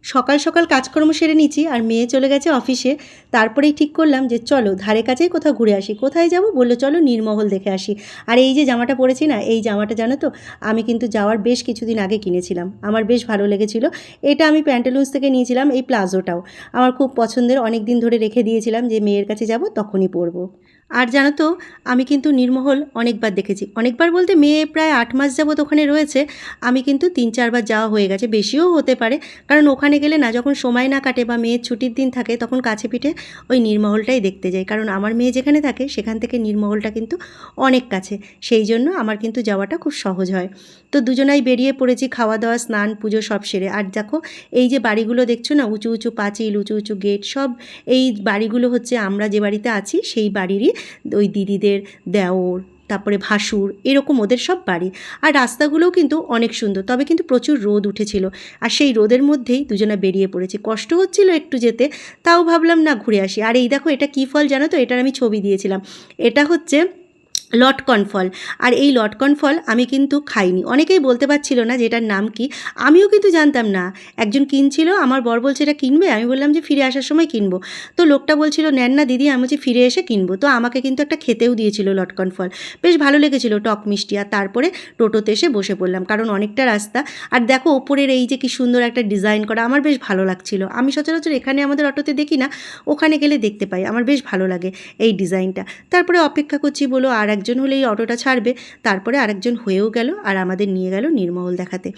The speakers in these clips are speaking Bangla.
সকাল সকাল কাজকর্ম সেরে নিচ্ছি আর মেয়ে চলে গেছে অফিসে। তারপরেই ঠিক করলাম যে চলো ধারে কাছেই কোথাও ঘুরে আসি। কোথায় যাব বললো, চলো নীরমহল দেখে আসি। আর এই যে জামাটা পরেছি না, এই জামাটা জানো তো আমি কিন্তু যাওয়ার বেশ কিছুদিন আগে কিনেছিলাম, আমার বেশ ভালো লেগেছিল। এটা আমি প্যান্টালুন্স থেকে নিয়েছিলাম, এই প্লাজোটাও আমার খুব পছন্দের, অনেক দিন ধরে রেখে দিয়েছিলাম যে মেয়ের কাছে যাব তখনই পরবো। আর জানো তো আমি কিন্তু নীরমহল অনেকবার দেখেছি, অনেকবার বলতে মেয়ে প্রায় 8 মাস যাবত ওখানে রয়েছে। আমি কিন্তু 3-4 বার যাওয়া হয়ে গেছে, বেশিও হতে পারে। কারণ ওখানে গেলে না, যখন সময় না কাটে বা মেয়ের ছুটির দিন থাকে, তখন কাছে পিঠে ওই নীরমহলটাই দেখতে যাই। কারণ আমার মেয়ে যেখানে থাকে সেখান থেকে নীরমহলটা কিন্তু অনেক কাছে, সেই জন্য আমার কিন্তু যাওয়াটা খুব সহজ হয়। তো দুজনাই বেরিয়ে পড়েছি, খাওয়া দাওয়া স্নান পুজো সব সেরে। আর দেখো এই যে বাড়িগুলো দেখছো না, উঁচু উঁচু পাঁচিল, উঁচু উঁচু গেট, সব এই বাড়িগুলো হচ্ছে আমরা যে বাড়িতে আছি সেই বাড়িরই ওই দিদিদের দেওর, তারপরে ভাসুর, এরকম ওদের সব বাড়ি। আর রাস্তাগুলোও কিন্তু অনেক সুন্দর, তবে কিন্তু প্রচুর রোদ উঠেছিল। আর সেই রোদের মধ্যেই দুজনে বেরিয়ে পড়েছি, কষ্ট হচ্ছিল একটু যেতে, তাও ভাবলাম না ঘুরে আসি। আর এই দেখো এটা কী ফল জানো তো, এটার আমি ছবি দিয়েছিলাম। এটা হচ্ছে লটকন ফল। আর এই লটকন ফল আমি কিন্তু খাইনি, অনেকেই বলতে পারছিল না যে এটার নাম কি। আমিও কিন্তু জানতাম না। একজন কিনছিল, আমার বর বলছে এটা কিনবে, আমি বললাম যে ফিরে আসার সময় কিনবো। তো লোকটা বলছিল নেন না দিদি, আমি বলছি ফিরে এসে কিনবো। তো আমাকে কিন্তু একটা খেতেও দিয়েছিল লটকন ফল, বেশ ভালো লেগেছিল, টক মিষ্টি। আর তারপরে টোটোতে এসে বসে পড়লাম, কারণ অনেকটা রাস্তা। আর দেখো ওপরের এই যে কি সুন্দর একটা ডিজাইন করা, আমার বেশ ভালো লাগছিল। আমি সচরাচর এখানে আমাদের অটোতে দেখি না, ওখানে গেলে দেখতে পাই, আমার বেশ ভালো লাগে এই ডিজাইনটা। তারপরে অপেক্ষা করছি, বলো আর একজন হলে এই অটোটা ছাড়বে। তারপরে আরেকজন হয়েও গেল আর আমাদের নিয়ে গেল নীরমহল দেখাতে।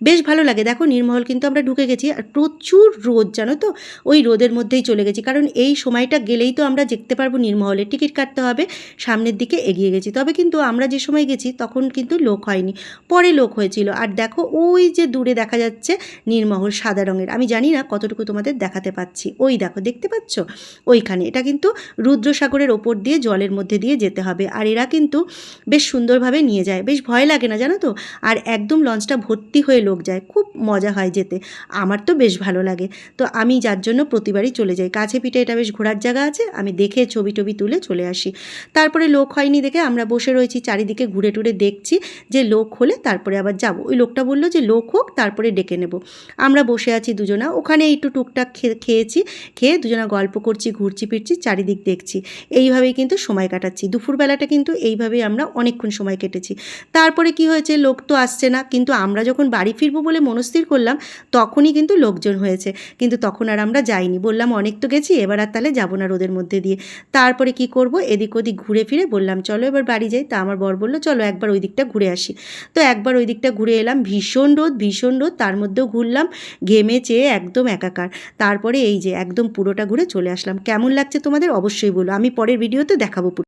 বেশ ভালো লাগে। দেখো নীরমহল কিন্তু আমরা ঢুকে গেছি, আর প্রচুর রোদ জানো তো, ওই রোদের মধ্যেই চলে গেছি, কারণ এই সময়টা গেলেই তো আমরা দেখতে পারবো নীরমহলে, টিকিট কাটতে হবে। সামনের দিকে এগিয়ে গেছি, তবে কিন্তু আমরা যে সময় গেছি তখন কিন্তু লোক হয়নি, পরে লোক হয়েছিল। আর দেখো ওই যে দূরে দেখা যাচ্ছে নীরমহল সাদা রঙের, আমি জানি না কতটুকু তোমাদের দেখাতে পাচ্ছি, ওই দেখো দেখতে পাচ্ছ ওইখানে। এটা কিন্তু রুদ্রসাগরের ওপর দিয়ে জলের মধ্যে দিয়ে যেতে হবে। আর এরা কিন্তু বেশ সুন্দরভাবে নিয়ে যায়, বেশ ভয় লাগে না জানো তো। আর একদম লঞ্চটা ভর্তি হয়ে লোক যায়, খুব মজা হয় যেতে, আমার তো বেশ ভালো লাগে। তো আমি যার জন্য প্রতিবারই চলে যাই, কাছে পিঠে এটা বেশ ঘোরার জায়গা আছে, আমি দেখে ছবি টবি তুলে চলে আসি। তারপরে লোক হয়নি দেখে আমরা বসে রয়েছি, চারিদিকে ঘুরে টুরে দেখছি যে লোক হলে তারপরে আবার যাব। ওই লোকটা বললো যে লোক হোক তারপরে ডেকে নেব। আমরা বসে আছি দুজনা, ওখানে একটু টুকটাক খেয়েছি, খেয়ে দুজনা গল্প করছি, ঘুরছি ফিরছি, চারিদিক দেখছি। এইভাবেই কিন্তু সময় কাটাচ্ছি, দুপুরবেলাটা কিন্তু এইভাবেই আমরা অনেকক্ষণ সময় কেটেছি। তারপরে কি হয়েছে, লোক তো আসছে না, কিন্তু আমরা যখন বাড়ি ফিরবো বলে মনস্থির করলাম, তখনই কিন্তু লোকজন হয়েছে। কিন্তু তখন আর আমরা যাইনি, বললাম অনেক তো গেছি, এবার আর তাহলে যাবো না রোদের মধ্যে দিয়ে। তারপরে কি করব, এদিক ওদিক ঘুরে ফিরে বললাম চলো এবার বাড়ি যাই। তা আমার বর বললো চলো একবার ওই দিকটা ঘুরে আসি। তো একবার ওই দিকটা ঘুরে এলাম, ভীষণ রোদ ভীষণ রোদ, তার মধ্যেও ঘুরলাম, ঘেমে চেয়ে একদম একাকার। তারপরে এই যে একদম পুরোটা ঘুরে চলে আসলাম। কেমন লাগছে তোমাদের অবশ্যই বলো, আমি পরের ভিডিওতে দেখাবো পুরো।